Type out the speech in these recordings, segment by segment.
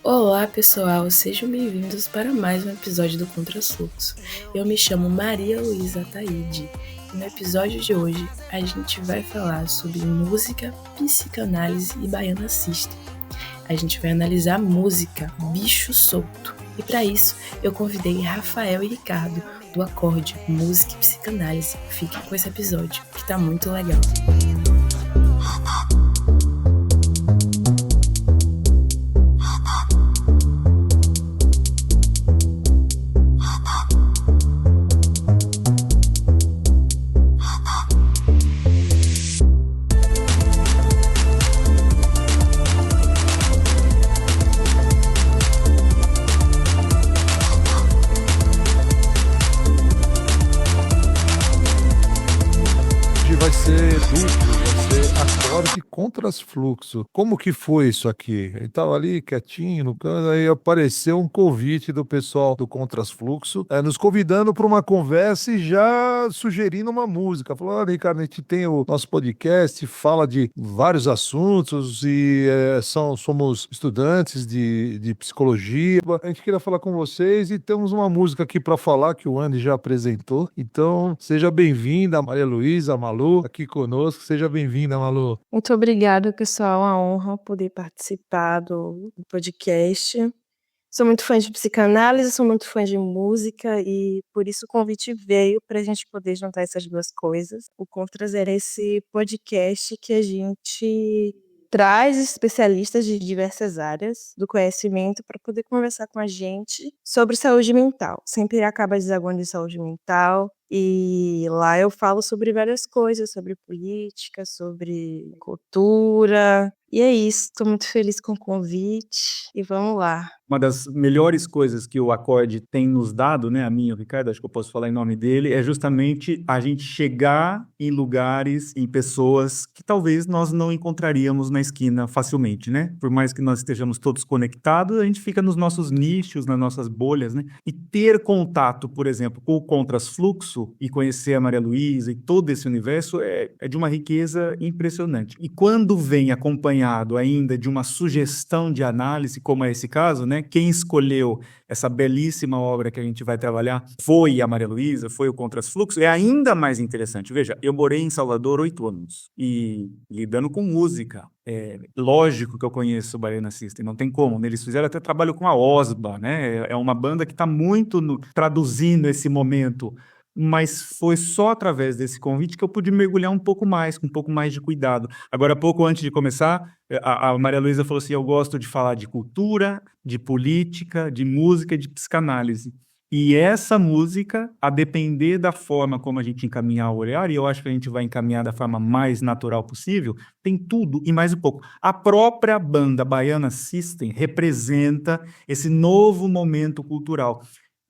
Olá pessoal, sejam bem-vindos para mais um episódio do Contrafluxo. Eu me chamo Maria Luísa Ataíde e no episódio de hoje a gente vai falar sobre música, psicanálise e Baiana System. A gente vai analisar a música Bicho Solto e para isso eu convidei Rafael e Ricardo do Acorde Música e Psicanálise. Fiquem com esse episódio que tá muito legal. Vai ser duplo, vai ser acorde e contrafluxo. Como que foi isso aqui? Ele tava ali quietinho no canto, aí apareceu um convite do pessoal do contrafluxo, nos convidando para uma conversa e já sugerindo uma música. Falou, olha, Ricardo, a gente tem o nosso podcast, fala de vários assuntos e somos estudantes de psicologia. A gente queria falar com vocês e temos uma música aqui para falar que o Andy já apresentou. Então, seja bem-vinda, Maria Luísa, Malu, aqui conosco. Seja bem-vinda, Malu. Muito obrigada, pessoal. É uma honra poder participar do podcast. Sou muito fã de psicanálise, sou muito fã de música e por isso o convite veio para a gente poder juntar essas duas coisas. O Contras era esse podcast que a gente traz especialistas de diversas áreas do conhecimento para poder conversar com a gente sobre saúde mental. Sempre acaba desaguando em saúde mental. E lá eu falo sobre várias coisas, sobre política, sobre cultura. E é isso, estou muito feliz com o convite e vamos lá. Uma das melhores coisas que o Acorde tem nos dado, né, a mim e o Ricardo, acho que eu posso falar em nome dele, é justamente a gente chegar em lugares, em pessoas que talvez nós não encontraríamos na esquina facilmente, né? Por mais que nós estejamos todos conectados, a gente fica nos nossos nichos, nas nossas bolhas, né? E ter contato, por exemplo, com o Contrafluxo e conhecer a Maria Luísa e todo esse universo é de uma riqueza impressionante. E quando vem acompanhado ainda de uma sugestão de análise, como é esse caso, né? Quem escolheu essa belíssima obra que a gente vai trabalhar foi a Maria Luísa, foi o Contrafluxo, é ainda mais interessante. Veja, eu morei em Salvador 8 anos e lidando com música. É lógico que eu conheço o Baiana System, não tem como, né? Eles fizeram até trabalho com a Osba, né? É uma banda que está muito traduzindo esse momento, mas foi só através desse convite que eu pude mergulhar um pouco mais, com um pouco mais de cuidado. Agora, pouco antes de começar, a Maria Luísa falou assim, eu gosto de falar de cultura, de política, de música e de psicanálise. E essa música, a depender da forma como a gente encaminhar o olhar, e eu acho que a gente vai encaminhar da forma mais natural possível, tem tudo e mais um pouco. A própria banda Baiana System representa esse novo momento cultural.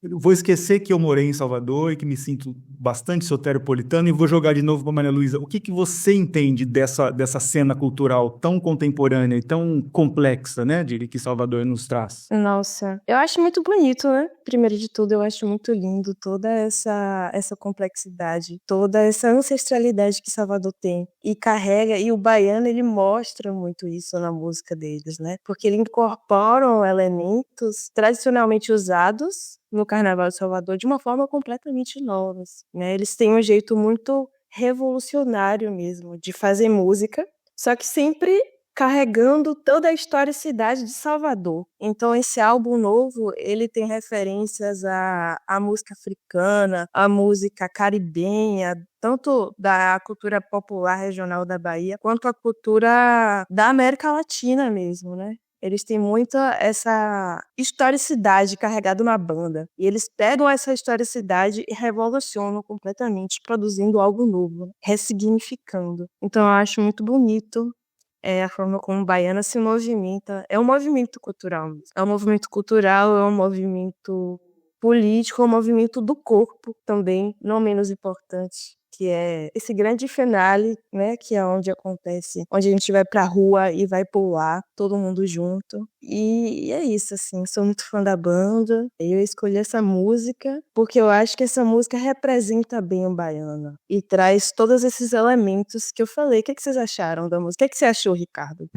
Eu vou esquecer que eu morei em Salvador e que me sinto bastante soteropolitano e vou jogar de novo para a Maria Luísa. O que você entende dessa cena cultural tão contemporânea e tão complexa, né, que Salvador nos traz? Nossa, eu acho muito bonito, né? Primeiro de tudo, eu acho muito lindo toda essa complexidade, toda essa ancestralidade que Salvador tem e carrega, e o baiano, ele mostra muito isso na música deles, né? Porque eles incorporam elementos tradicionalmente usados no Carnaval de Salvador de uma forma completamente nova, né? Eles têm um jeito muito revolucionário mesmo de fazer música, só que sempre carregando toda a historicidade de Salvador. Então esse álbum novo, ele tem referências à música africana, à música caribenha, tanto da cultura popular regional da Bahia, quanto a cultura da América Latina mesmo, né? Eles têm muita essa historicidade carregada na banda. E eles pegam essa historicidade e revolucionam completamente, produzindo algo novo, ressignificando. Então eu acho muito bonito a forma como Baiana se movimenta. É um movimento cultural mesmo. É um movimento cultural, é um movimento político, é um movimento do corpo também, não menos importante. que é esse grande finale, né, que é onde acontece, onde a gente vai pra rua e vai pular, todo mundo junto. E é isso, assim, sou muito fã da banda. Eu escolhi essa música porque eu acho que essa música representa bem o Baiana e traz todos esses elementos que eu falei. O que vocês acharam da música? O que você achou, Ricardo?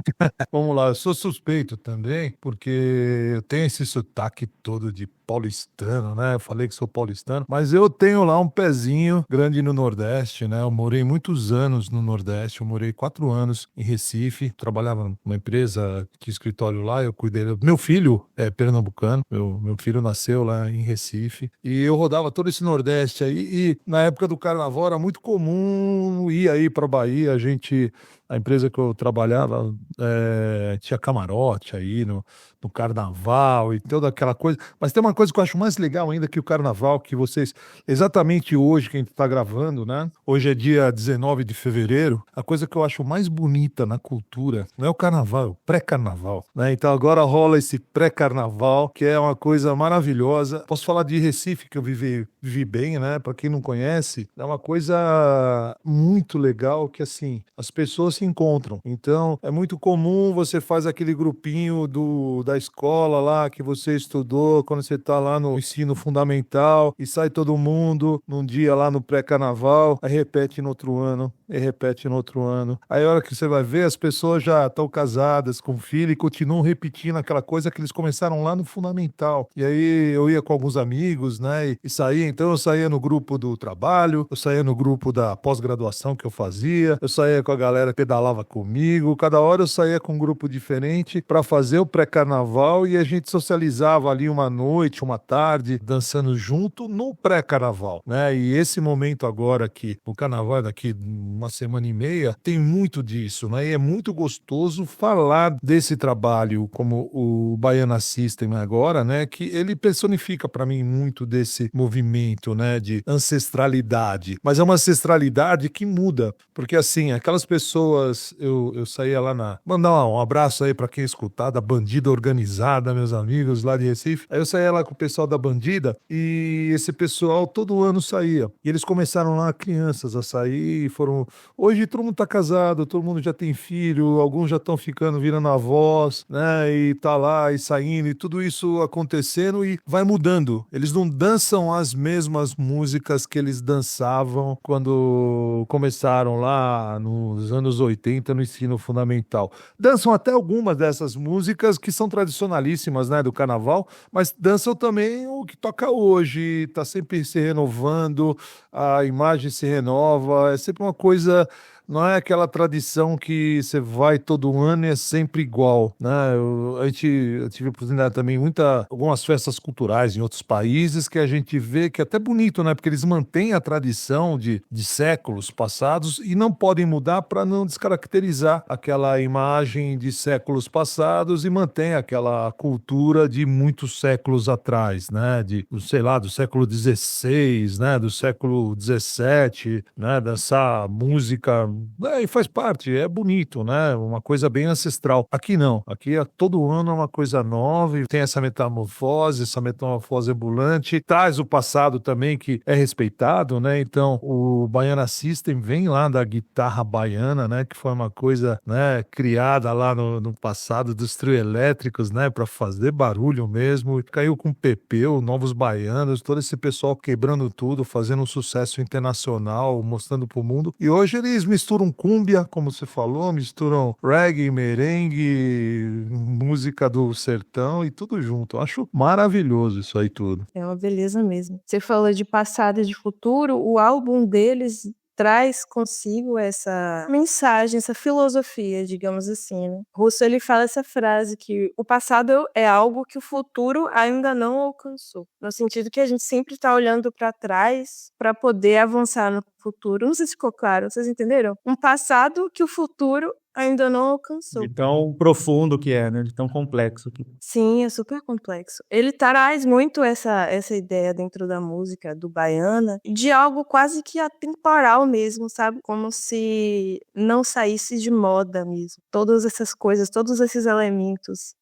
Vamos lá, eu sou suspeito também, porque eu tenho esse sotaque todo de paulistano, né? Eu falei que sou paulistano, mas eu tenho lá um pezinho grande no Nordeste, né? Eu morei muitos anos no Nordeste, eu morei 4 anos em Recife, trabalhava numa empresa, tinha escritório lá, eu cuidei. Meu filho é pernambucano, meu filho nasceu lá em Recife, e eu rodava todo esse Nordeste aí, e na época do Carnaval era muito comum ir aí pra Bahia, a empresa que eu trabalhava tinha camarote aí no Carnaval e toda aquela coisa. Mas tem uma coisa que eu acho mais legal ainda que o Carnaval, que vocês, exatamente hoje que a gente está gravando, né? Hoje é dia 19 de fevereiro. A coisa que eu acho mais bonita na cultura não é o Carnaval, é o pré-Carnaval, né? Então agora rola esse pré-Carnaval, que é uma coisa maravilhosa. Posso falar de Recife, que eu vivi bem, né? Para quem não conhece, é uma coisa muito legal que, assim, as pessoas se encontram. Então, é muito comum você faz aquele grupinho da escola lá que você estudou quando você tá lá no ensino fundamental e sai todo mundo num dia lá no pré-carnaval, aí repete no outro ano, e repete no outro ano. Aí a hora que você vai ver, as pessoas já estão casadas, com filho e continuam repetindo aquela coisa que eles começaram lá no fundamental. E aí eu ia com alguns amigos, né, e saía, então eu saía no grupo do trabalho, eu saía no grupo da pós-graduação que eu fazia, eu saía com a galera que pedalava comigo, cada hora eu saía com um grupo diferente para fazer o pré-carnaval e a gente socializava ali uma noite, uma tarde, dançando junto no pré-carnaval, né? E esse momento agora aqui, o carnaval daqui uma semana e meia, tem muito disso, né? E é muito gostoso falar desse trabalho como o Baiana System agora, né? Que ele personifica para mim muito desse movimento, né? De ancestralidade, mas é uma ancestralidade que muda, porque assim, aquelas pessoas, eu saía lá mandar um abraço aí para quem escutar, da Bandida Organizada, meus amigos lá de Recife, aí eu saía lá com o pessoal da Bandida e esse pessoal todo ano saía, e eles começaram lá crianças a sair, hoje todo mundo tá casado, todo mundo já tem filho, alguns já estão virando avós, né, e tá lá e saindo, e tudo isso acontecendo e vai mudando, eles não dançam as mesmas músicas que eles dançavam quando começaram lá nos anos 80 no ensino fundamental. Dançam até algumas dessas músicas que são tradicionalíssimas, né, do carnaval, mas dançam também o que toca hoje, tá sempre se renovando, a imagem se renova, é sempre uma coisa. Não é aquela tradição que você vai todo ano e é sempre igual, né? Eu tive a oportunidade também, algumas festas culturais em outros países que a gente vê que é até bonito, né? Porque eles mantêm a tradição de séculos passados e não podem mudar para não descaracterizar aquela imagem de séculos passados e mantém aquela cultura de muitos séculos atrás, né? Sei lá, do século XVI, né? Do século XVII, né? Dessa música. E faz parte, é bonito, né? Uma coisa bem ancestral. Aqui não, aqui todo ano é uma coisa nova e tem essa metamorfose ambulante, traz o passado também que é respeitado, né? Então o Baiana System vem lá da guitarra baiana, né? Que foi uma coisa, né, criada lá no passado dos trio elétricos, né? Para fazer barulho mesmo, caiu com Pepeu, Novos Baianos, todo esse pessoal quebrando tudo, fazendo um sucesso internacional, mostrando pro mundo. E hoje eles misturam cúmbia, como você falou, misturam reggae, merengue, música do sertão e tudo junto. Eu acho maravilhoso isso aí tudo. É uma beleza mesmo. Você falou de passado e de futuro, o álbum deles traz consigo essa mensagem, essa filosofia, digamos assim, né? Russo, ele fala essa frase que o passado é algo que o futuro ainda não alcançou. No sentido que a gente sempre está olhando para trás para poder avançar no futuro. Não sei se ficou claro, vocês entenderam? Um passado que o futuro ainda não alcançou. De tão profundo que é, né? De tão complexo que. Sim, é super complexo. Ele traz muito essa ideia dentro da música do Baiana de algo quase que atemporal mesmo, sabe? Como se não saísse de moda mesmo. Todas essas coisas, todos esses elementos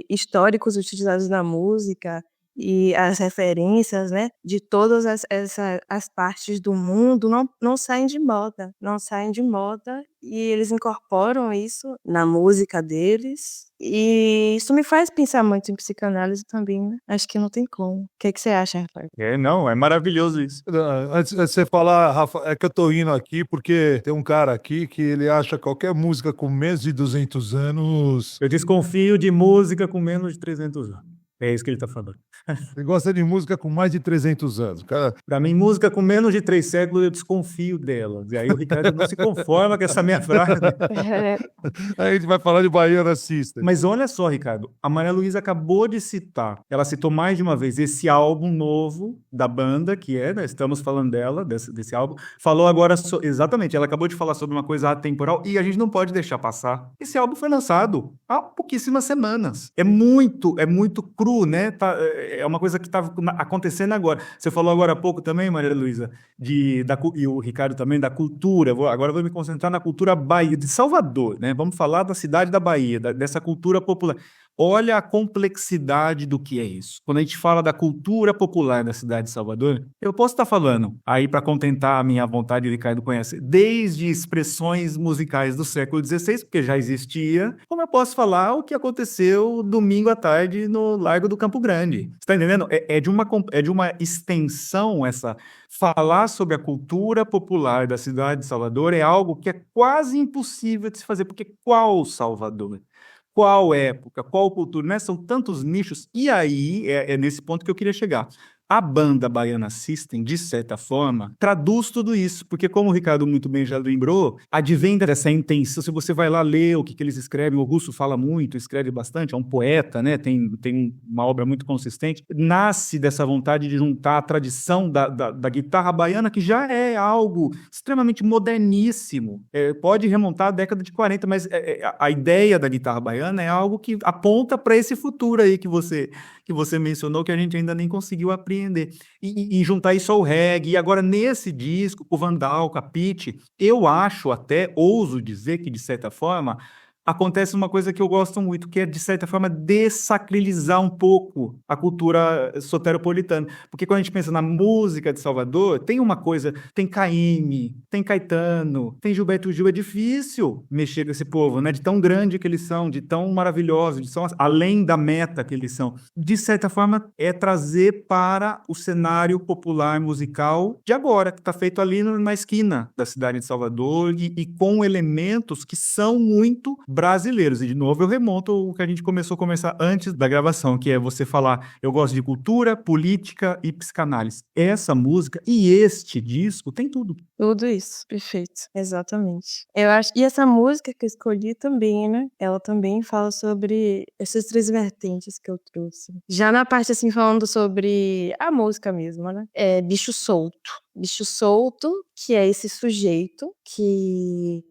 históricos utilizados na música e as referências, né, de todas as partes do mundo não saem de moda, e eles incorporam isso na música deles. E isso me faz pensar muito em psicanálise também, né? Acho que não tem como. O que você acha, Rafael? Não, é maravilhoso isso. Antes de você falar, Rafa, é que eu tô indo aqui porque tem um cara aqui que ele acha qualquer música com menos de 200 anos. Eu desconfio de música com menos de 300 anos. É isso que ele tá falando. Ele gosta de música com mais de 300 anos. Cara, Pra mim, música com menos de 3 séculos, eu desconfio delas. E aí o Ricardo não se conforma com essa minha frase. aí a gente vai falar de Baiana System. Mas olha só, Ricardo, a Maria Luísa acabou de citar, ela citou mais de uma vez esse álbum novo da banda, que né, estamos falando dela, desse álbum. Falou agora, exatamente, ela acabou de falar sobre uma coisa atemporal e a gente não pode deixar passar. Esse álbum foi lançado há pouquíssimas semanas. É muito cru, né? É uma coisa que está acontecendo agora. Você falou agora há pouco também, Maria Luísa, e o Ricardo também, da cultura. Agora eu vou me concentrar na cultura Bahia, de Salvador, né? Vamos falar da cidade da Bahia, dessa cultura popular. Olha a complexidade do que é isso. Quando a gente fala da cultura popular da cidade de Salvador, eu posso estar falando, aí para contentar a minha vontade, o Ricardo conhece, desde expressões musicais do século XVI, porque já existia, como eu posso falar o que aconteceu domingo à tarde no Largo do Campo Grande. Você está entendendo? É de uma extensão essa. Falar sobre a cultura popular da cidade de Salvador é algo que é quase impossível de se fazer, porque qual Salvador? Qual época, qual cultura, né? São tantos nichos. E aí, é nesse ponto que eu queria chegar. A banda Baiana System, de certa forma, traduz tudo isso, porque como o Ricardo muito bem já lembrou, advém dessa intenção. Se você vai lá ler o que eles escrevem, o Russo fala muito, escreve bastante, é um poeta, né? Tem uma obra muito consistente. Nasce dessa vontade de juntar a tradição da guitarra baiana, que já é algo extremamente moderníssimo. Pode remontar à década de 40, mas a ideia da guitarra baiana é algo que aponta para esse futuro aí que você mencionou, que a gente ainda nem conseguiu apreender. E juntar isso ao reggae. E agora, nesse disco, o Vandal, com a Pitty, eu acho até, ouso dizer que, de certa forma, acontece uma coisa que eu gosto muito, que é, de certa forma, dessacralizar um pouco a cultura soteropolitana. Porque quando a gente pensa na música de Salvador, tem uma coisa, tem Caymmi, tem Caetano, tem Gilberto Gil, é difícil mexer com esse povo, né? De tão grande que eles são, de tão maravilhosos, de tão além da meta que eles são. De certa forma, é trazer para o cenário popular musical de agora, que está feito ali na esquina da cidade de Salvador e com elementos que são muito brasileiros. E, de novo, eu remonto o que a gente começou a conversar antes da gravação, que é você falar, eu gosto de cultura, política e psicanálise. Essa música e este disco tem tudo. Tudo isso, perfeito, exatamente. Eu acho, e essa música que eu escolhi também, né? Ela também fala sobre essas três vertentes que eu trouxe. Já na parte, assim, falando sobre a música mesmo, né? É Bicho Solto. Bicho Solto, que é esse sujeito que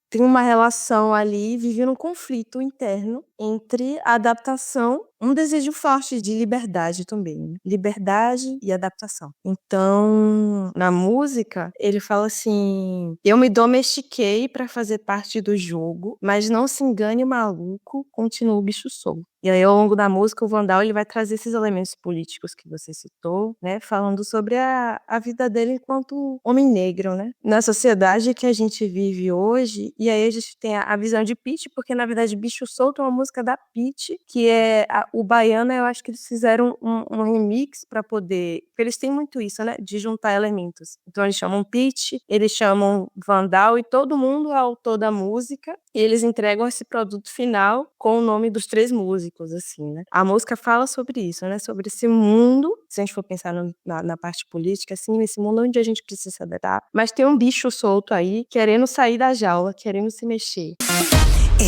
tem uma relação ali, vive num conflito interno entre a adaptação, um desejo forte de liberdade também, né? Liberdade e adaptação. Então, na música, ele fala assim: eu me domestiquei para fazer parte do jogo, mas não se engane, maluco, continua o bicho solto. E aí, ao longo da música, o Vandal ele vai trazer esses elementos políticos que você citou, né? Falando sobre a vida dele enquanto homem negro, né? Na sociedade que a gente vive hoje, e aí a gente tem a visão de Pitty, porque, na verdade, Bicho Solto é uma música da Pitty, que é o Baiana. Eu acho que eles fizeram um remix para poder... Porque eles têm muito isso, né? De juntar elementos. Então, eles chamam Pitty, eles chamam Vandal, e todo mundo é autor da música, e eles entregam esse produto final com o nome dos três músicos, assim, né? A música fala sobre isso, né? Sobre esse mundo, se a gente for pensar na parte política, assim, nesse mundo onde a gente precisa se adaptar, mas tem um bicho solto aí, querendo sair da jaula, querendo se mexer.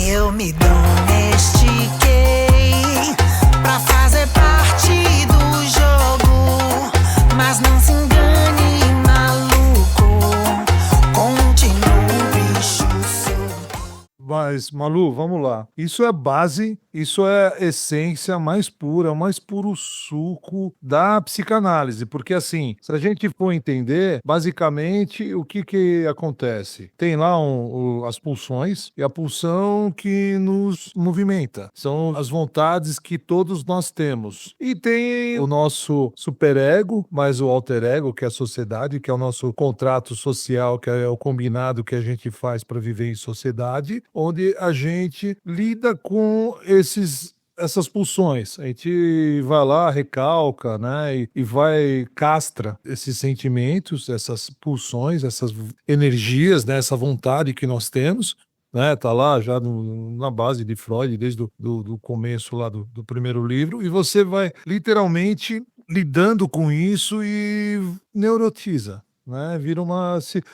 Eu me domestiquei pra fazer parte do jogo, mas não se engane, maluco, continua o bicho solto. Mas Mas, Malu, vamos lá. Isso é base, isso é essência mais pura, o mais puro suco da psicanálise. Porque, assim, se a gente for entender, basicamente, o que acontece? Tem lá as pulsões, e a pulsão que nos movimenta. São as vontades que todos nós temos. E tem o nosso superego, mais o alter ego, que é a sociedade, que é o nosso contrato social, que é o combinado que a gente faz para viver em sociedade, onde a gente lida com essas pulsões. A gente vai lá, recalca, né? E vai, castra esses sentimentos, essas pulsões, essas energias, né? Essa vontade que nós temos, né? Tá lá já na base de Freud, desde do começo lá do primeiro livro, e você vai literalmente lidando com isso e neurotiza. Né? Vira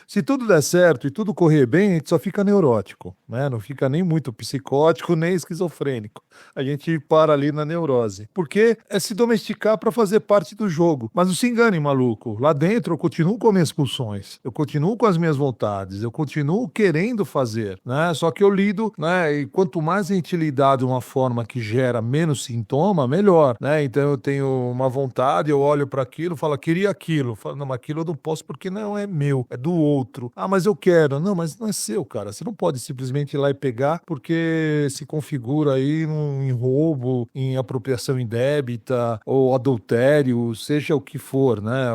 se tudo der certo e tudo correr bem, a gente só fica neurótico, né? Não fica nem muito psicótico, nem esquizofrênico. A gente para ali na neurose. Porque é se domesticar para fazer parte do jogo. Mas não se engane, maluco. Lá dentro eu continuo com minhas pulsões, eu continuo com as minhas vontades, eu continuo querendo fazer, né? Só que eu lido, né? E quanto mais a gente lidar de uma forma que gera menos sintoma, melhor, né? Então eu tenho uma vontade, eu olho para aquilo, falo, queria aquilo. Falo, não, mas aquilo eu não posso porque não é meu, é do outro. Ah, mas eu quero. Não, mas não é seu, cara. Você não pode simplesmente ir lá e pegar porque se configura aí em roubo, em apropriação indébita ou adultério, seja o que for, né?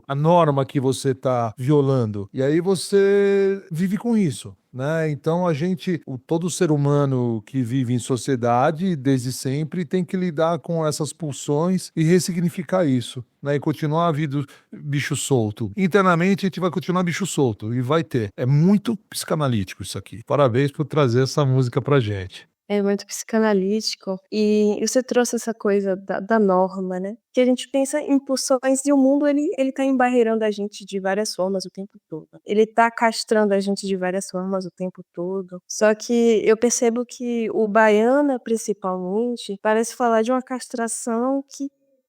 A norma que você está violando. E aí você vive com isso. Né? Então todo ser humano que vive em sociedade desde sempre tem que lidar com essas pulsões e ressignificar isso, né? E continuar a vida bicho solto. Internamente a gente vai continuar bicho solto e vai ter. É muito psicanalítico isso aqui. Parabéns por trazer essa música pra gente. É muito psicanalítico. E você trouxe essa coisa da norma, né? Que a gente pensa em pulsões e o mundo, ele tá embarreirando a gente de várias formas o tempo todo. Ele tá castrando a gente de várias formas o tempo todo. Só que eu percebo que o Baiana, principalmente, parece falar de uma castração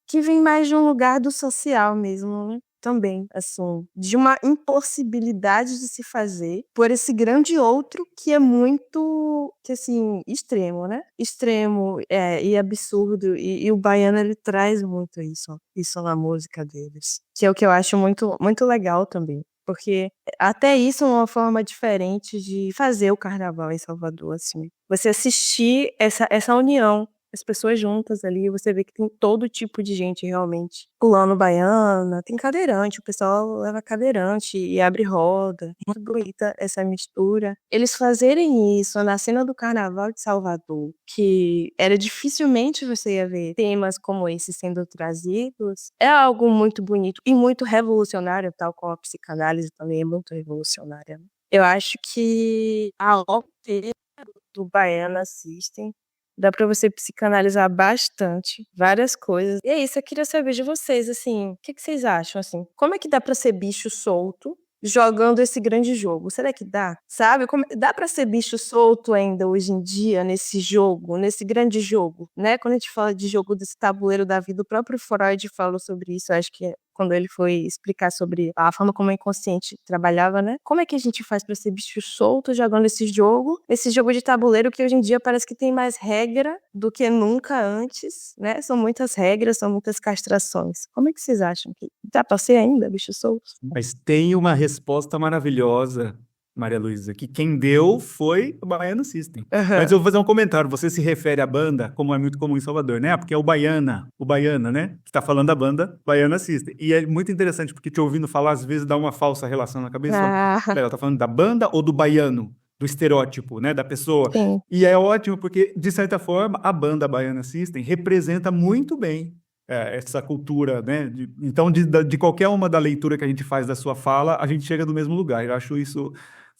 que vem mais de um lugar do social mesmo, né? Também, assim, de uma impossibilidade de se fazer por esse grande outro que é muito, assim, extremo, né? Extremo e absurdo. E o Baiano, ele traz muito isso na música deles. Que é o que eu acho muito, muito legal também. Porque até isso é uma forma diferente de fazer o carnaval em Salvador, assim. Você assistir essa união, as pessoas juntas ali, você vê que tem todo tipo de gente realmente pulando baiana, tem cadeirante, o pessoal leva cadeirante e abre roda. Muito bonita essa mistura. Eles fazerem isso na cena do Carnaval de Salvador, que era dificilmente você ia ver temas como esse sendo trazidos, é algo muito bonito e muito revolucionário, tal como a psicanálise também é muito revolucionária. Eu acho que a obra do Baiana System dá pra você psicanalizar bastante, várias coisas. E é isso, eu queria saber de vocês, assim, o que vocês acham, assim? Como é que dá pra ser bicho solto jogando esse grande jogo? Será que dá? Sabe? Dá pra ser bicho solto ainda hoje em dia nesse jogo, nesse grande jogo, né? Quando a gente fala de jogo desse tabuleiro da vida, o próprio Freud falou sobre isso, acho que quando ele foi explicar sobre a forma como o inconsciente trabalhava, né? Como é que a gente faz pra ser bicho solto jogando esse jogo de tabuleiro que hoje em dia parece que tem mais regra do que nunca antes, né? São muitas regras, são muitas castrações. Como é que vocês acham que dá pra ser ainda bicho solto? Mas tem uma resposta maravilhosa, Maria Luísa, que quem deu foi o Baiana System. Mas eu vou fazer um comentário. Você se refere à banda, como é muito comum em Salvador, né? Porque é o Baiana, né? Que tá falando da banda Baiana System. E é muito interessante, porque te ouvindo falar, às vezes dá uma falsa relação na cabeça. Pera, ela tá falando da banda ou do baiano? Do estereótipo, né? Da pessoa. Sim. E é ótimo, porque, de certa forma, a banda Baiana System representa muito bem essa cultura, né? Então, de qualquer uma da leitura que a gente faz da sua fala, a gente chega no mesmo lugar. Eu acho isso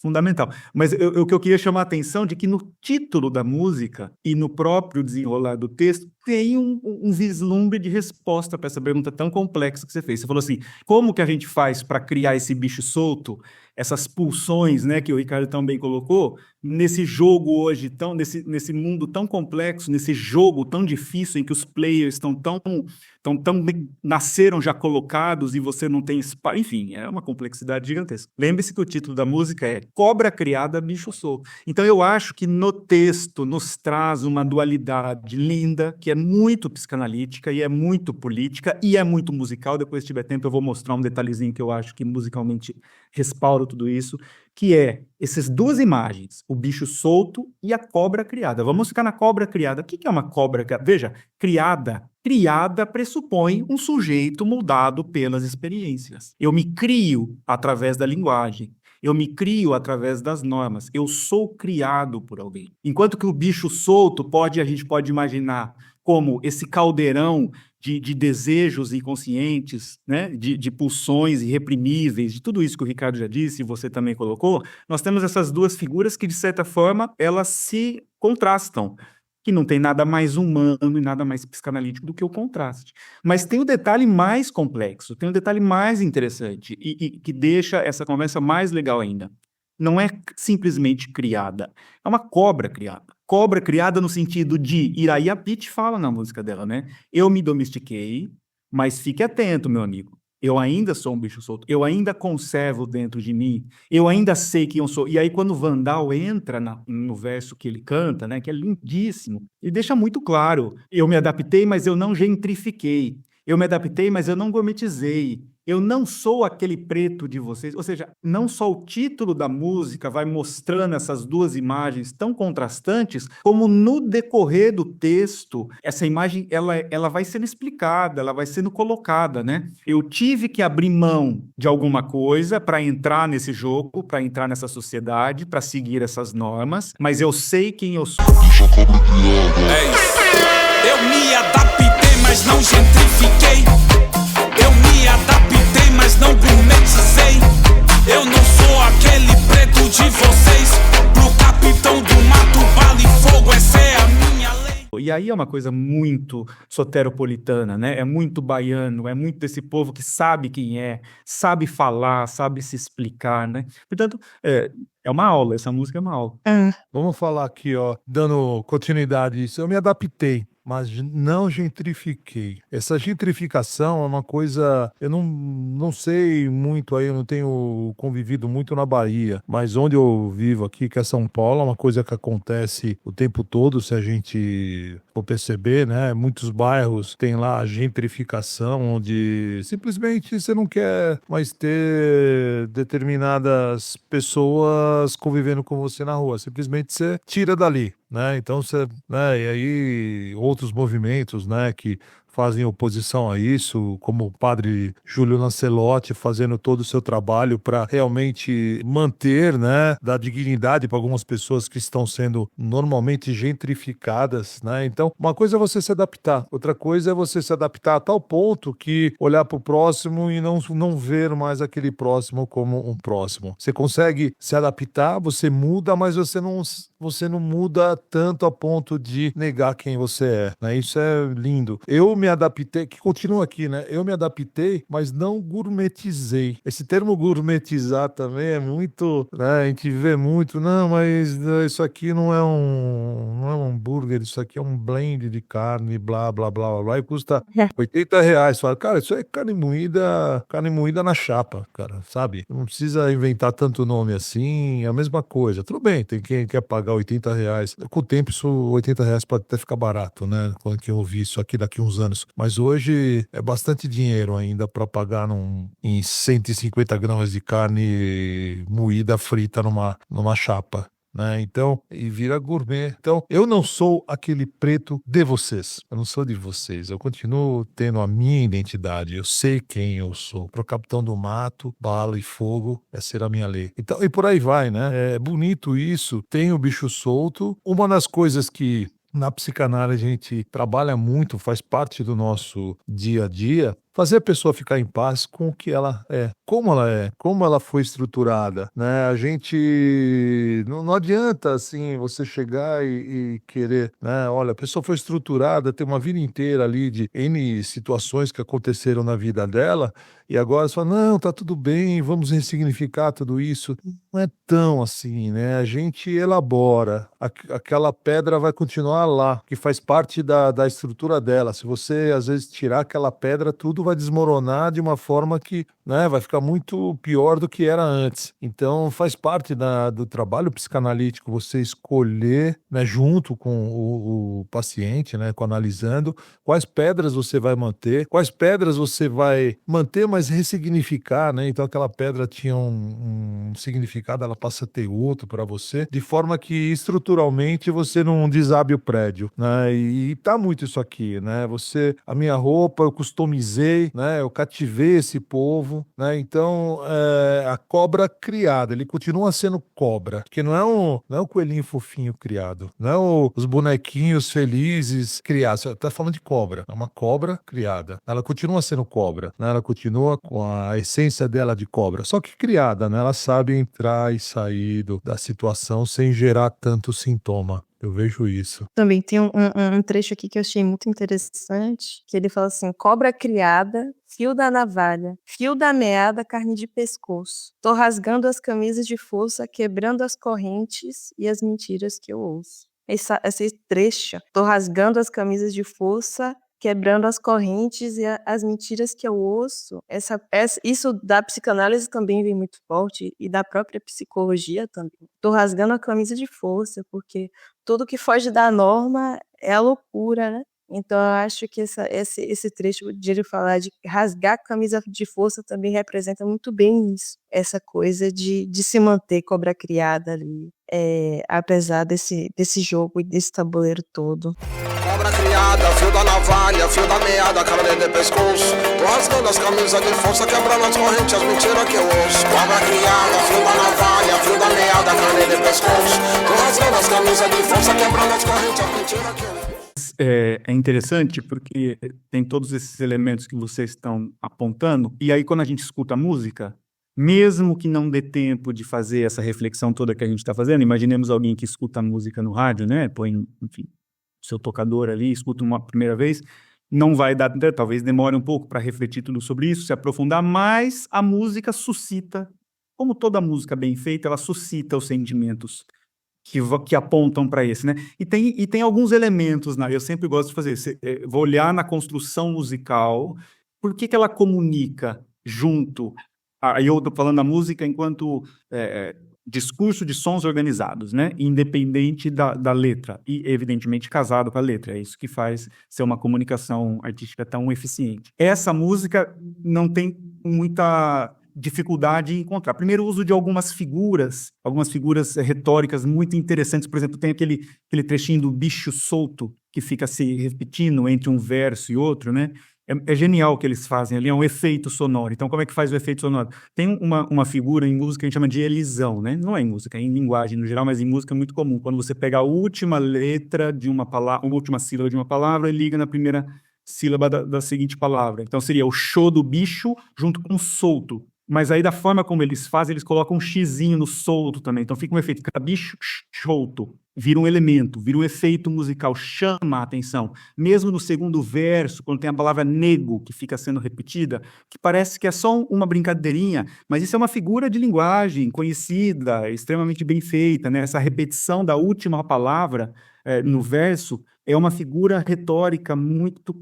fundamental. Mas o que eu queria chamar a atenção de que no título da música e no próprio desenrolar do texto tem um vislumbre de resposta para essa pergunta tão complexa que você fez. Você falou assim, como que a gente faz para criar esse bicho solto essas pulsões, né, que o Ricardo tão bem colocou, nesse jogo hoje, nesse mundo tão complexo, nesse jogo tão difícil em que os players nasceram já colocados e você não tem espaço. Enfim, é uma complexidade gigantesca. Lembre-se que o título da música é Cobra Criada, Bicho Solto. Então eu acho que no texto nos traz uma dualidade linda, que é muito psicanalítica e é muito política e é muito musical. Depois, se tiver tempo, eu vou mostrar um detalhezinho que eu acho que musicalmente respalda tudo isso, que é essas duas imagens, o bicho solto e a cobra criada. Vamos ficar na cobra criada. O que é uma cobra criada? Veja, criada pressupõe um sujeito moldado pelas experiências. Eu me crio através da linguagem. Eu me crio através das normas. Eu sou criado por alguém. Enquanto que o bicho solto a gente pode imaginar como esse caldeirão de desejos inconscientes, né? de pulsões irreprimíveis, de tudo isso que o Ricardo já disse e você também colocou, nós temos essas duas figuras que, de certa forma, elas se contrastam, que não tem nada mais humano e nada mais psicanalítico do que o contraste. Mas tem um detalhe mais complexo, tem um detalhe mais interessante e que deixa essa conversa mais legal ainda. Não é simplesmente criada, é uma cobra criada. Cobra criada no sentido de, Iraí Apit fala na música dela, né? Eu me domestiquei, mas fique atento, meu amigo. Eu ainda sou um bicho solto, eu ainda conservo dentro de mim, eu ainda sei quem eu sou. E aí quando o Vandal entra no verso que ele canta, né, que é lindíssimo, ele deixa muito claro, eu me adaptei, mas eu não gentrifiquei. Eu me adaptei, mas eu não gourmetizei. Eu não sou aquele preto de vocês. Ou seja, não só o título da música vai mostrando essas duas imagens tão contrastantes, como no decorrer do texto, essa imagem ela vai sendo explicada, ela vai sendo colocada, né? Eu tive que abrir mão de alguma coisa para entrar nesse jogo, para entrar nessa sociedade, para seguir essas normas, mas eu sei quem eu sou. É isso. Eu me adaptei, mas não gentrifiquei. Eu me adaptei, mas não gourmetizei. Eu não sou aquele preto de vocês. Pro capitão do mato, bala e fogo, essa é a minha lei. E aí é uma coisa muito soteropolitana, né? É muito baiano, é muito desse povo que sabe quem é, sabe falar, sabe se explicar, né? Portanto, é uma aula, essa música é uma aula. Vamos falar aqui, ó, dando continuidade a isso. Eu me adaptei, mas não gentrifiquei. Essa gentrificação é uma coisa, eu não sei muito aí, eu não tenho convivido muito na Bahia, mas onde eu vivo aqui, que é São Paulo, é uma coisa que acontece o tempo todo, se a gente for perceber, né? Muitos bairros tem lá a gentrificação, onde simplesmente você não quer mais ter determinadas pessoas convivendo com você na rua, simplesmente você tira dali, né? Então você, né? E aí outros movimentos, né, que fazem oposição a isso, como o padre Júlio Lancelotti fazendo todo o seu trabalho para realmente manter, né, dar dignidade para algumas pessoas que estão sendo normalmente gentrificadas, né? Então, uma coisa é você se adaptar, outra coisa é você se adaptar a tal ponto que olhar para o próximo e não ver mais aquele próximo como um próximo. Você consegue se adaptar, você muda, mas você não muda tanto a ponto de negar quem você é, né? Isso é lindo. Eu me adaptei, que continua aqui, né? Eu me adaptei, mas não gourmetizei. Esse termo gourmetizar também é muito, né? A gente vê muito, não, mas isso aqui não é um hambúrguer, isso aqui é um blend de carne, blá, blá, blá, blá, blá, e custa R$80. Fala, cara, isso é carne moída na chapa, cara, sabe? Não precisa inventar tanto nome assim, é a mesma coisa. Tudo bem, tem quem quer pagar R$80. Com o tempo, isso R$80 pode até ficar barato, né? Quando eu ouvi isso aqui daqui uns anos. Mas hoje é bastante dinheiro ainda para pagar em 150 gramas de carne moída frita numa chapa, né? Então, e vira gourmet. Então, eu não sou aquele preto de vocês. Eu não sou de vocês. Eu continuo tendo a minha identidade. Eu sei quem eu sou. Pro capitão do mato, bala e fogo, essa era a minha lei. Então, e por aí vai, né? É bonito isso. Tem o bicho solto. Uma das coisas que na psicanálise a gente trabalha muito, faz parte do nosso dia a dia, fazer a pessoa ficar em paz com o que ela é, como ela foi estruturada, né? A gente não adianta assim você chegar e querer, né? Olha, a pessoa foi estruturada, tem uma vida inteira ali de N situações que aconteceram na vida dela, e agora você fala, não, tá tudo bem, vamos ressignificar tudo isso. Não é tão assim, né? A gente elabora, aquela pedra vai continuar lá, que faz parte da estrutura dela. Se você, às vezes, tirar aquela pedra, tudo vai desmoronar de uma forma que, né, vai ficar muito pior do que era antes. Então, faz parte do trabalho psicanalítico você escolher, né, junto com o paciente, né, com analisando, quais pedras você vai manter, quais pedras você vai manter, mas ressignificar, né? Então, aquela pedra tinha um significado, ela passa a ter outro para você, de forma que estruturalmente você não desabe o prédio, né? E tá muito isso aqui, né? A minha roupa eu customizei, né? Eu cativei esse povo, né? Então, a cobra criada, ele continua sendo cobra, que não é um coelhinho fofinho criado, não é os bonequinhos felizes criados, você tá falando de cobra, é uma cobra criada, ela continua sendo cobra, né? Ela continua com a essência dela de cobra, só que criada, né? Ela sabe entrar e sair da situação sem gerar tanto sintoma. Eu vejo isso. Também tem um trecho aqui que eu achei muito interessante, que ele fala assim: cobra criada, fio da navalha, fio da meada, carne de pescoço. Tô rasgando as camisas de força, quebrando as correntes e as mentiras que eu ouço. Esse trecho, tô rasgando as camisas de força, quebrando as correntes e as mentiras que eu ouço. Isso da psicanálise também vem muito forte, e da própria psicologia também. Tô rasgando a camisa de força, porque tudo que foge da norma é a loucura, né? Então, eu acho que esse trecho de ele falar de rasgar a camisa de força também representa muito bem isso. Essa coisa de se manter cobra criada ali, apesar desse jogo e desse tabuleiro todo. Cobra criada, fio da navalha, fio da meada, carne de pescoço. Tô rasgando as camisas de força, quebrando as correntes, as mentiras que eu ouço. Cobra criada, fio da navalha, fio da meada, carne de pescoço. Tô rasgando as camisas de força, quebrando as correntes, as mentiras que eu ouço. É interessante porque tem todos esses elementos que vocês estão apontando, e aí quando a gente escuta a música, mesmo que não dê tempo de fazer essa reflexão toda que a gente está fazendo, imaginemos alguém que escuta a música no rádio, né? Põe, enfim, seu tocador ali, escuta uma primeira vez, não vai dar, talvez demore um pouco para refletir tudo sobre isso, se aprofundar, mas a música suscita, como toda música bem feita, ela suscita os sentimentos que apontam para esse, né? E tem alguns elementos, né? Eu sempre gosto de fazer, vou olhar na construção musical, por que ela comunica junto, aí eu estou falando da música enquanto discurso de sons organizados, né? Independente da letra, e evidentemente casado com a letra, é isso que faz ser uma comunicação artística tão eficiente. Essa música não tem muita dificuldade em encontrar. Primeiro, o uso de algumas figuras retóricas muito interessantes. Por exemplo, tem aquele trechinho do bicho solto que fica se repetindo entre um verso e outro, né? É genial o que eles fazem ali, é um efeito sonoro. Então, como é que faz o efeito sonoro? Tem uma figura em música que a gente chama de elisão, né? Não é em música, é em linguagem no geral, mas em música é muito comum. Quando você pega a última letra de uma palavra, a última sílaba de uma palavra e liga na primeira sílaba da seguinte palavra. Então, seria o show do bicho junto com o solto. Mas aí, da forma como eles fazem, eles colocam um xizinho no solto também. Então, fica um efeito. Cada bicho solto vira um elemento, vira um efeito musical, chama a atenção. Mesmo no segundo verso, quando tem a palavra nego, que fica sendo repetida, que parece que é só uma brincadeirinha, mas isso é uma figura de linguagem conhecida, extremamente bem feita, né? Essa repetição da última palavra no verso é uma figura retórica muito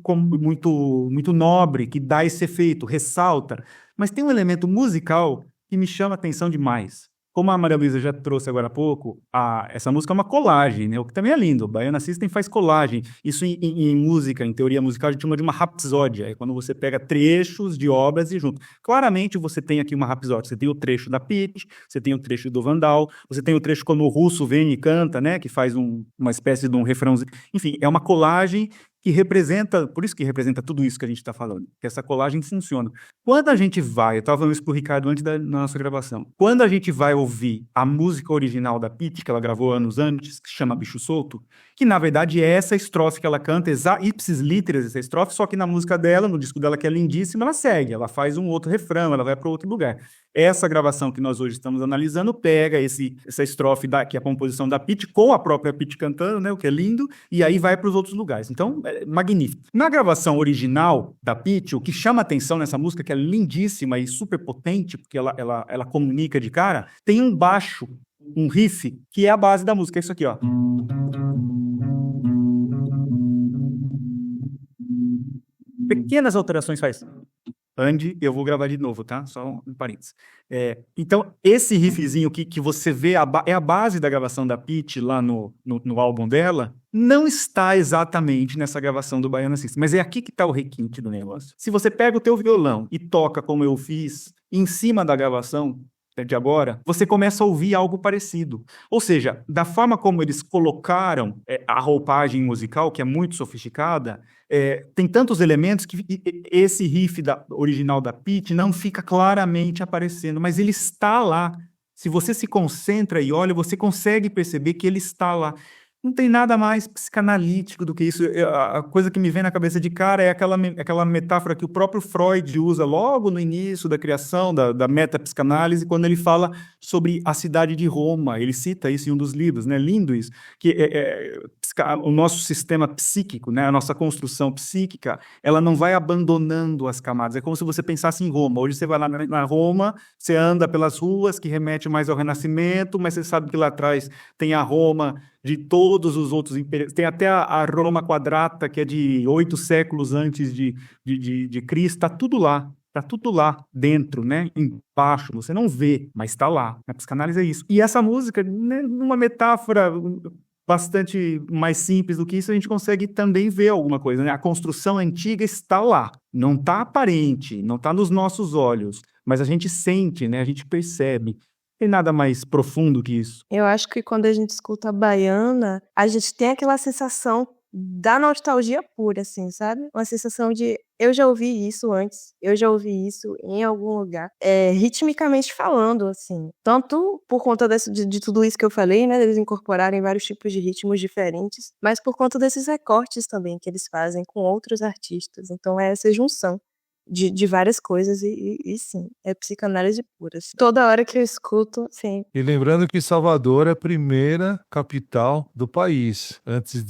nobre, que dá esse efeito, ressalta. Mas tem um elemento musical que me chama a atenção demais. Como a Maria Luísa já trouxe agora há pouco, essa música é uma colagem, né? O que também é lindo. O Baiana System faz colagem. Isso em música, em teoria musical, a gente chama de uma rapsódia. É quando você pega trechos de obras e junto. Claramente você tem aqui uma rapsódia. Você tem o trecho da Pitt, você tem o trecho do Vandal, você tem o trecho quando o russo vem e canta, né? Que faz uma espécie de um refrãozinho. Enfim, é uma colagem que representa, por isso que representa tudo isso que a gente está falando, que essa colagem funciona. Quando a gente vai, eu estava falando isso para o Ricardo antes da nossa gravação, quando a gente vai ouvir a música original da Pitt, que ela gravou anos antes, que se chama Bicho Solto, que na verdade é essa estrofe que ela canta, ipsis literis essa estrofe, só que na música dela, no disco dela que é lindíssima, ela segue, ela faz um outro refrão, ela vai para outro lugar. Essa gravação que nós hoje estamos analisando pega essa estrofe, que é a composição da Pitty, com a própria Pitty cantando, né, o que é lindo, e aí vai para os outros lugares. Então, é magnífico. Na gravação original da Pitty, o que chama atenção nessa música, que é lindíssima e super potente, porque ela comunica de cara, tem um baixo, um riff, que é a base da música, é isso aqui, ó. Pequenas alterações faz. Andy, eu vou gravar de novo, tá? Só um parênteses. Então, esse riffzinho que você vê é a base da gravação da Pitty lá no álbum dela, não está exatamente nessa gravação do Baiana System, mas é aqui que está o requinte do negócio. Se você pega o teu violão e toca como eu fiz, em cima da gravação de agora, você começa a ouvir algo parecido. Ou seja, da forma como eles colocaram a roupagem musical, que é muito sofisticada, tem tantos elementos que esse riff original da Pitty não fica claramente aparecendo, mas ele está lá. Se você se concentra e olha, você consegue perceber que ele está lá. Não tem nada mais psicanalítico do que isso. A coisa que me vem na cabeça de cara é aquela metáfora que o próprio Freud usa logo no início da criação da metapsicanálise, quando ele fala sobre a cidade de Roma. Ele cita isso em um dos livros, né? Lindo isso. Que o nosso sistema psíquico, né? A nossa construção psíquica, ela não vai abandonando as camadas. É como se você pensasse em Roma. Hoje você vai lá na Roma, você anda pelas ruas, que remete mais ao Renascimento, mas você sabe que lá atrás tem a Roma de todos os outros impérios. Tem até a Roma Quadrata, que é de 8 séculos antes de Cristo. Está tudo lá dentro, né? Embaixo. Você não vê, mas está lá. A psicanálise é isso. E essa música, né, numa metáfora bastante mais simples do que isso, a gente consegue também ver alguma coisa, né? A construção antiga está lá. Não está aparente, não está nos nossos olhos, mas a gente sente, né? A gente percebe. Tem nada mais profundo que isso. Eu acho que quando a gente escuta a Baiana, a gente tem aquela sensação da nostalgia pura, assim, sabe? Uma sensação de eu já ouvi isso antes, eu já ouvi isso em algum lugar. Ritmicamente falando, assim. Tanto por conta de tudo isso que eu falei, né? Eles incorporarem vários tipos de ritmos diferentes, mas por conta desses recortes também que eles fazem com outros artistas. Então é essa junção de várias coisas e sim, é psicanálise pura. Assim. Toda hora que eu escuto, sim. E lembrando que Salvador é a primeira capital do país. Antes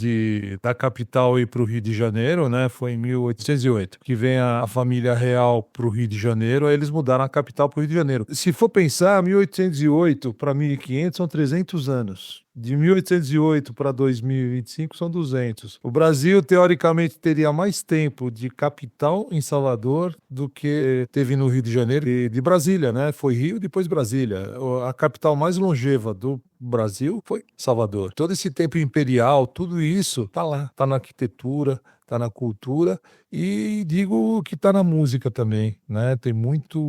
da capital ir para o Rio de Janeiro, né, foi em 1808, que vem a família real para o Rio de Janeiro, aí eles mudaram a capital para o Rio de Janeiro. Se for pensar, 1808 para 1500 são 300 anos. De 1808 para 2025 são 200. O Brasil, teoricamente, teria mais tempo de capital em Salvador do que teve no Rio de Janeiro e de Brasília, né? Foi Rio, depois Brasília. A capital mais longeva do Brasil foi Salvador. Todo esse tempo imperial, tudo isso está lá. Está na arquitetura, está na cultura e digo que está na música também, né? Tem muito...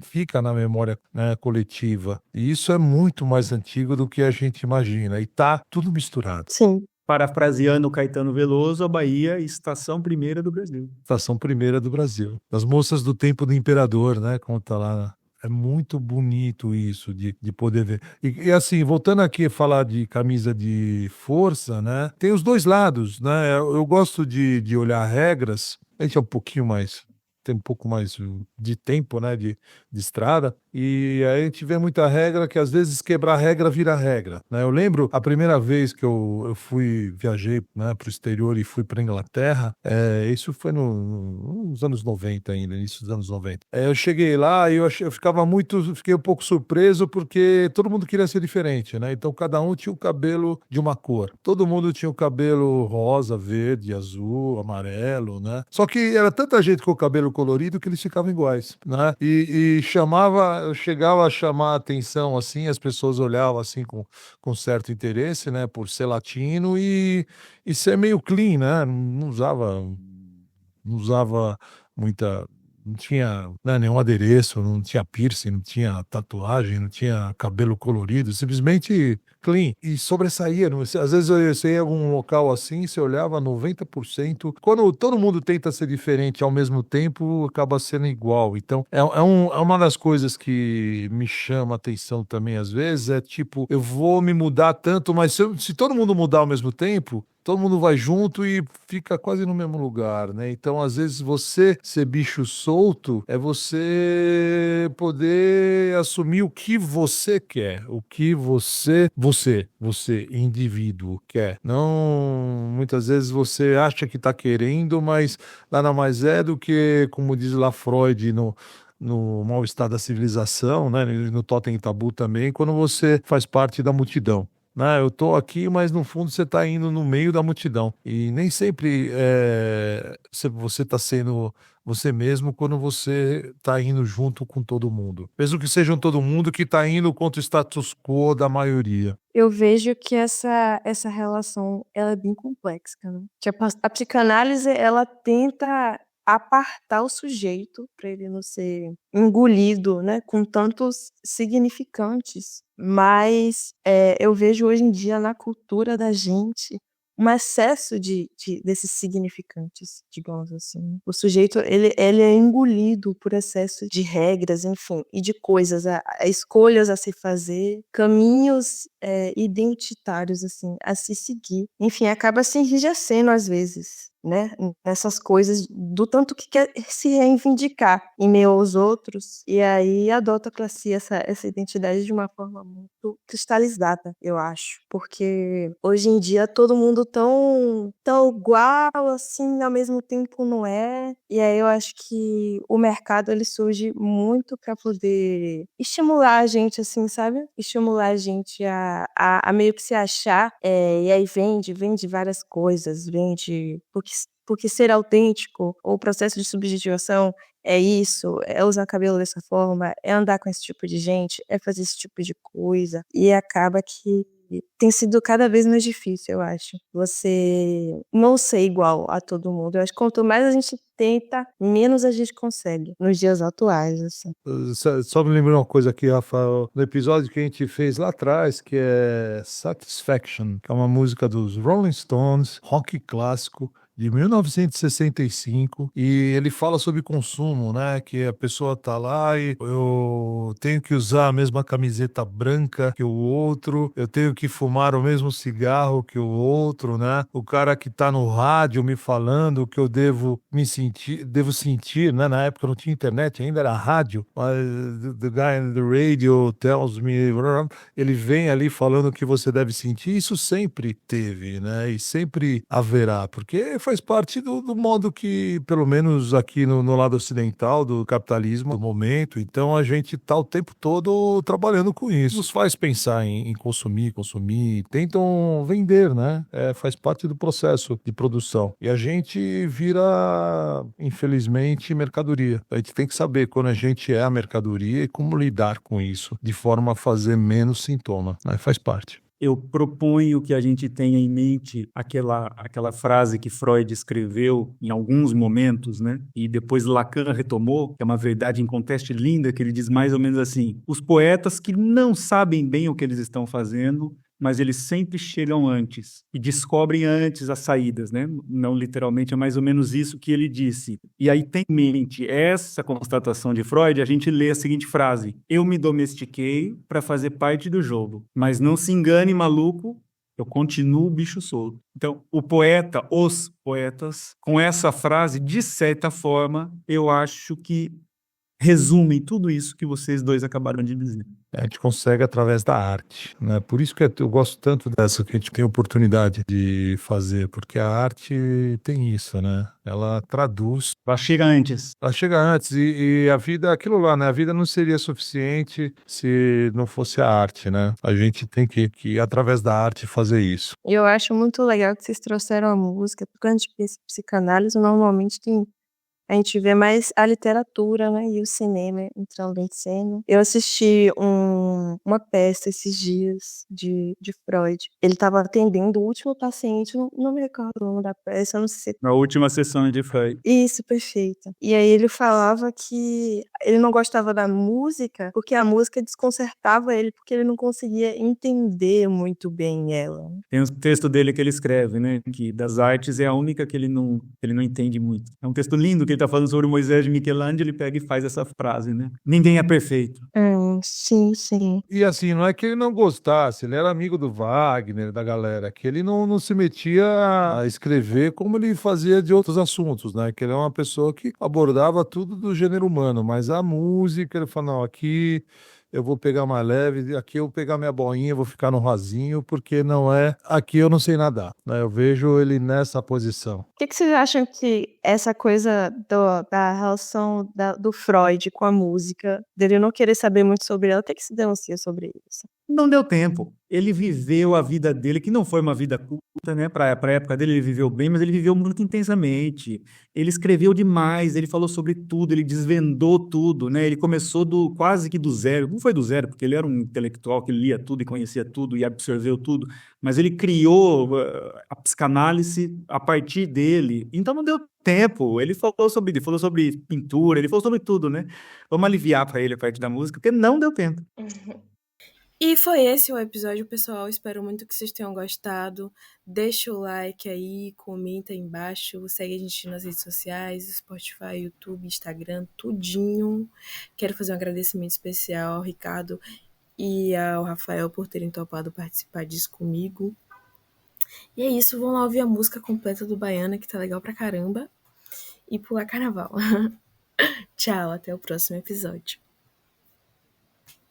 fica na memória, né, coletiva. E isso é muito mais antigo do que a gente imagina. E tá tudo misturado. Sim. Parafraseando Caetano Veloso, a Bahia, estação primeira do Brasil. Estação primeira do Brasil. As moças do tempo do imperador, né? Conta lá. É muito bonito isso de poder ver. E assim, voltando aqui a falar de camisa de força, né? Tem os dois lados, né? Eu gosto de olhar regras. A gente é um pouquinho mais... tem um pouco mais de tempo, né, de estrada, e aí a gente vê muita regra que às vezes quebrar regra vira regra, né? Eu lembro a primeira vez que eu viajei, né, para o exterior e fui para Inglaterra, isso foi nos anos 90 ainda, início dos anos 90. Eu cheguei lá e fiquei um pouco surpreso porque todo mundo queria ser diferente, né? Então cada um tinha o cabelo de uma cor. Todo mundo tinha o cabelo rosa, verde, azul, amarelo, né? Só que era tanta gente com o cabelo colorido que eles ficavam iguais, né? E chegava a chamar a atenção, assim, as pessoas olhavam assim com certo interesse, né? Por ser latino e ser meio clean, né? Não usava muita não tinha, né, nenhum adereço, não tinha piercing, não tinha tatuagem, não tinha cabelo colorido, simplesmente clean. E sobressaía. Às vezes você ia em algum local assim, você olhava 90%. Quando todo mundo tenta ser diferente ao mesmo tempo, acaba sendo igual. Então, é uma das coisas que me chama a atenção também, às vezes, é tipo, eu vou me mudar tanto, mas se todo mundo mudar ao mesmo tempo, todo mundo vai junto e fica quase no mesmo lugar, né? Então, às vezes, você ser bicho solto é você poder assumir o que você quer, o que você, indivíduo, quer. Não, muitas vezes você acha que está querendo, mas nada mais é do que, como diz lá Freud no Mal-Estar da Civilização, né? No Totem e Tabu também, quando você faz parte da multidão. Eu tô aqui, mas no fundo você tá indo no meio da multidão. E nem sempre você tá sendo você mesmo quando você tá indo junto com todo mundo. Mesmo que sejam todo mundo que tá indo contra o status quo da maioria. Eu vejo que essa relação ela é bem complexa, né? Que a psicanálise ela tenta apartar o sujeito para ele não ser engolido, né, com tantos significantes. Mas eu vejo hoje em dia na cultura da gente um excesso desses significantes, digamos assim. O sujeito ele é engolido por excesso de regras, enfim, e de coisas, a escolhas a se fazer, caminhos identitários assim a se seguir. Enfim, acaba se enrijecendo às vezes, né, nessas coisas do tanto que quer se reivindicar em meio aos outros, e aí adota para si essa identidade de uma forma muito cristalizada, eu acho, porque hoje em dia todo mundo tão igual, assim, ao mesmo tempo não é, e aí eu acho que o mercado ele surge muito para poder estimular a gente, assim, sabe? Estimular a gente a meio que se achar, e aí vende várias coisas, vende porque ser autêntico, ou o processo de subjetivação é isso, é usar cabelo dessa forma, é andar com esse tipo de gente, é fazer esse tipo de coisa, e acaba que tem sido cada vez mais difícil, eu acho, você não ser igual a todo mundo. Eu acho que quanto mais a gente tenta, menos a gente consegue nos dias atuais, assim. Só me lembrou uma coisa aqui, Rafael, no episódio que a gente fez lá atrás, que é Satisfaction, que é uma música dos Rolling Stones, rock clássico, de 1965, e ele fala sobre consumo, né? Que a pessoa tá lá e eu tenho que usar a mesma camiseta branca que o outro, eu tenho que fumar o mesmo cigarro que o outro, né? O cara que tá no rádio me falando que eu devo sentir, né? Na época não tinha internet, ainda era rádio, mas the guy in the radio tells me, ele vem ali falando o que você deve sentir, isso sempre teve, né? E sempre haverá, porque faz parte do modo que, pelo menos aqui no lado ocidental do capitalismo, do momento, então a gente tá o tempo todo trabalhando com isso. Nos faz pensar em consumir, tentam vender, né? Faz parte do processo de produção. E a gente vira, infelizmente, mercadoria. A gente tem que saber quando a gente é a mercadoria e como lidar com isso, de forma a fazer menos sintoma, né? Faz parte. Eu proponho que a gente tenha em mente aquela frase que Freud escreveu em alguns momentos, né? E depois Lacan retomou, que é uma verdade em conteste linda, que ele diz mais ou menos assim: os poetas que não sabem bem o que eles estão fazendo, mas eles sempre chegam antes e descobrem antes as saídas, né? Não literalmente, é mais ou menos isso que ele disse. E aí tem em mente essa constatação de Freud, a gente lê a seguinte frase: eu me domestiquei para fazer parte do jogo, mas não se engane, maluco, eu continuo bicho solto. Então, os poetas, com essa frase, de certa forma, eu acho que resumem tudo isso que vocês dois acabaram de dizer. A gente consegue através da arte, né? Por isso que eu gosto tanto dessa que a gente tem oportunidade de fazer, porque a arte tem isso, né? Ela traduz. Ela chega antes. Ela chega antes e a vida é aquilo lá, né? A vida não seria suficiente se não fosse a arte, né? A gente tem que através da arte, fazer isso. Eu acho muito legal que vocês trouxeram a música, porque quando a gente pensa em psicanálise, normalmente tem A gente vê mais a literatura, né, e o cinema entrando em cena. Eu assisti uma peça esses dias de Freud. Ele estava atendendo o último paciente, não me recordo o nome da peça, não sei se Na última sessão de Freud. isso, perfeito. E aí ele falava que ele não gostava da música, porque a música desconcertava ele, porque ele não conseguia entender muito bem ela. Tem um texto dele que ele escreve, né? Que das artes é a única que ele não entende muito. É um texto lindo que ele tá falando sobre o Moisés de Michelangelo, ele pega e faz essa frase, né? Ninguém é perfeito. Sim, sim. E assim, não é que ele não gostasse, ele era amigo do Wagner, da galera, que ele não se metia a escrever como ele fazia de outros assuntos, né? Que ele é uma pessoa que abordava tudo do gênero humano, mas a música, ele fala, não, aqui eu vou pegar mais leve, aqui eu vou pegar minha boinha, vou ficar no rasinho, porque não é, aqui eu não sei nadar, né? Eu vejo ele nessa posição. O que vocês acham que essa coisa da relação do Freud com a música, dele não querer saber muito sobre ela, o que se denuncia sobre isso? Não deu tempo. Ele viveu a vida dele, que não foi uma vida curta, né? Para a época dele, ele viveu bem, mas ele viveu muito intensamente. Ele escreveu demais, ele falou sobre tudo, ele desvendou tudo, né? Ele começou quase que do zero. Não foi do zero, porque ele era um intelectual que lia tudo e conhecia tudo e absorveu tudo, mas ele criou a psicanálise a partir dele. Então não deu tempo. Ele falou sobre pintura, ele falou sobre tudo, né? Vamos aliviar para ele a parte da música, porque não deu tempo. E foi esse o episódio, pessoal. Espero muito que vocês tenham gostado. Deixa o like aí, comenta aí embaixo, segue a gente nas redes sociais, Spotify, YouTube, Instagram, tudinho. Quero fazer um agradecimento especial ao Ricardo e ao Rafael por terem topado participar disso comigo. E é isso, vamos lá ouvir a música completa do Baiana, que tá legal pra caramba, e pular carnaval. Tchau, até o próximo episódio.